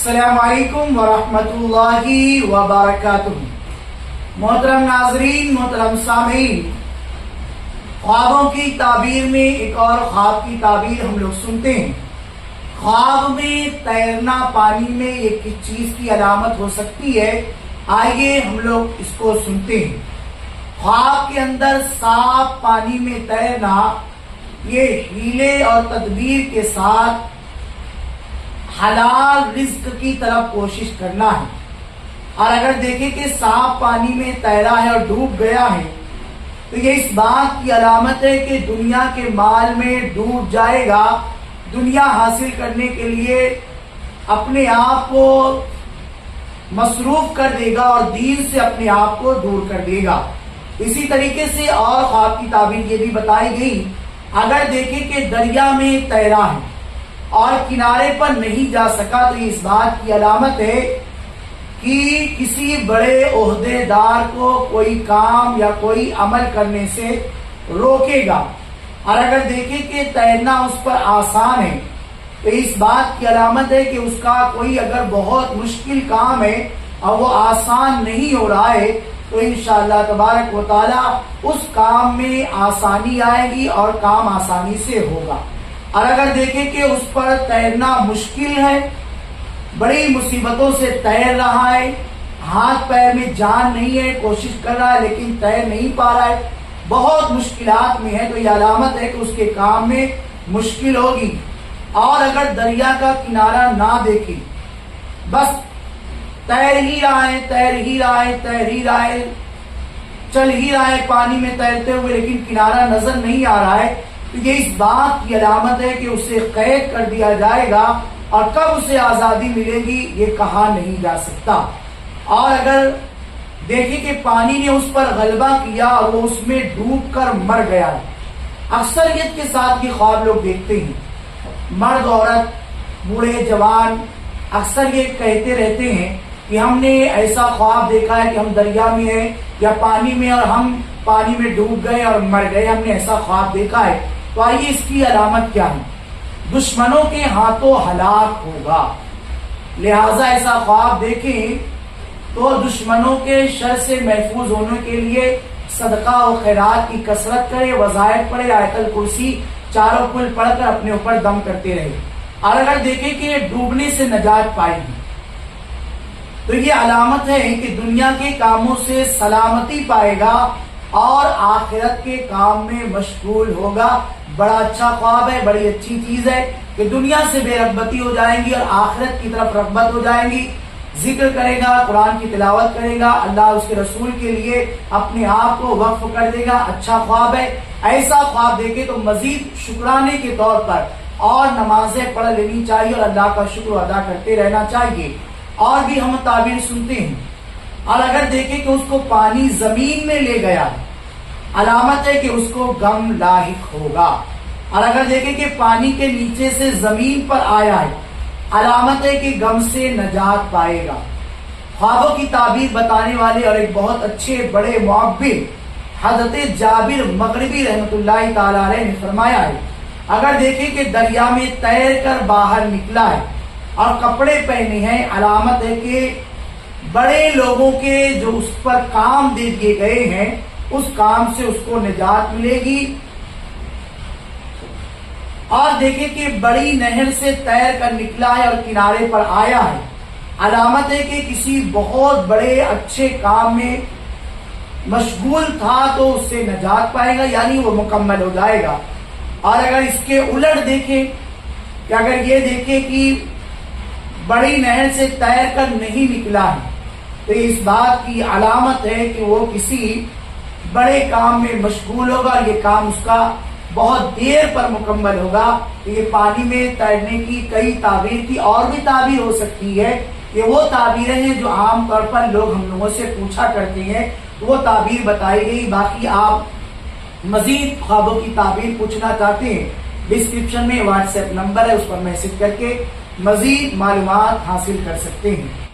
अस्सलाम वालेकुम वरहमतुल्लाहि वबरकातुहू। मोहतरम नाजरीन, मोहतरम सामीन, ख्वाबों की ताबीर में एक और ख्वाब की ताबीर हम लोग सुनते हैं। ख्वाब में तैरना पानी में ये किस चीज की अलामत हो सकती है, आइए हम लोग इसको सुनते हैं। ख्वाब के अंदर साफ पानी में तैरना, ये हीले और तदबीर के साथ हलाल रिज्क की तरफ कोशिश करना है। और अगर देखें कि साफ पानी में तैरा है और डूब गया है, तो ये इस बात की अलामत है कि दुनिया के माल में डूब जाएगा, दुनिया हासिल करने के लिए अपने आप को मसरूफ कर देगा और दीन से अपने आप को दूर कर देगा। इसी तरीके से और ख्वाब की ताबीर ये भी बताई गई, अगर देखें कि दरिया में तैरा है और किनारे पर नहीं जा सका, तो इस बात की अलामत है कि किसी बड़े ओहदेदार को कोई काम या कोई अमल करने से रोकेगा। और अगर देखें कि तैरना उस पर आसान है, तो इस बात की अलामत है कि उसका कोई अगर बहुत मुश्किल काम है और वो आसान नहीं हो रहा है, तो इंशाअल्लाह तबारक व तआला उस काम में आसानी आएगी और काम आसानी से होगा। और अगर देखें कि उस पर तैरना मुश्किल है, बड़ी मुसीबतों से तैर रहा है, हाथ पैर में जान नहीं है, कोशिश कर रहा है लेकिन तैर नहीं पा रहा है, बहुत मुश्किलात में है, तो यह अलामत है कि उसके काम में मुश्किल होगी। और अगर दरिया का किनारा ना देखे, बस तैर ही रहा है, तैर ही रहा है, तैर ही रहा है, चल ही रहा है पानी में तैरते हुए, लेकिन किनारा नजर नहीं आ रहा है, तो ये इस बात की अलामत है कि उसे कैद कर दिया जाएगा और कब उसे आजादी मिलेगी ये कहा नहीं जा सकता। और अगर देखें कि पानी ने उस पर गलबा किया और वो उसमें डूबकर मर गया है, अक्सरियत के साथ ये ख्वाब लोग देखते हैं, मर्द औरत बूढ़े जवान अक्सर ये कहते रहते हैं कि हमने ऐसा ख्वाब देखा है कि हम दरिया में हैं या पानी में और हम पानी में डूब गए और मर गए, हमने ऐसा ख्वाब देखा है। तो आइए इसकी अलामत क्या है? दुश्मनों के हाथों हलाक होगा। लिहाजा ऐसा ख्वाब देखें तो दुश्मनों के शर से महफूज होने के लिए सदका और खैरात की कसरत करे, वज़ाइफ पढ़े, आयतल कुर्सी चारों कुल पढ़कर अपने ऊपर दम करते रहे। और अगर देखें कि डूबने से नजात पाएगी, तो ये अलामत है कि दुनिया के कामों से सलामती पाएगा और आखिरत के काम में मशगूल होगा। बड़ा अच्छा ख्वाब है, बड़ी अच्छी चीज है कि दुनिया से बेरगबती हो जाएंगी और आखिरत की तरफ रगबत हो जाएंगी। जिक्र करेगा, कुरान की तिलावत करेगा, अल्लाह उसके रसूल के लिए अपने आप को वक्फ कर देगा। अच्छा ख्वाब है। ऐसा ख्वाब देखे तो मजीद शुक्राने के तौर पर और नमाजें पढ़ लेनी चाहिए और अल्लाह का शुक्र अदा करते रहना चाहिए। और भी हम ताबीर सुनते हैं। और अगर देखें कि उसको पानी जमीन में ले गया, अलामत है कि उसको गम लाहिक होगा। और अगर देखें कि पानी के नीचे से जमीन पर आया है, अलामत है कि गम से नजात पाएगा। ख्वाबों की ताबीर बताने वाले और एक बहुत अच्छे बड़े मुअब्बिर हजरत जाबिर मगरिबी रहमतुल्लाहि ताला अलैह ने फरमाया है, अगर देखें कि दरिया में तैर कर बाहर निकला है और कपड़े पहने हैं, अलामत है कि बड़े लोगों के जो उस पर काम दे दिए गए हैं, उस काम से उसको निजात मिलेगी। और देखें कि बड़ी नहर से तैर कर निकला है और किनारे पर आया है, अलामत है कि किसी बहुत बड़े अच्छे काम में मशगूल था, तो उससे निजात पाएगा, यानी वो मुकम्मल हो जाएगा। और अगर इसके उलट देखें कि अगर ये देखें कि बड़ी नहर से तैर कर नहीं निकला है, तो इस बात की अलामत है कि वो किसी बड़े काम में मशगूल होगा और ये काम उसका बहुत देर पर मुकम्मल होगा। तो ये पानी में तैरने की कई ताबीर थी, और भी ताबीर हो सकती है। ये वो ताबीरें हैं जो आमतौर पर लोग हम लोगों से पूछा करते हैं, तो वो ताबीर बताई गई। बाकी आप मजीद ख्वाबों की ताबीर पूछना चाहते हैं, डिस्क्रिप्शन में व्हाट्सएप नंबर है, उस पर मैसेज करके मजीद मालूमात हासिल कर सकते हैं।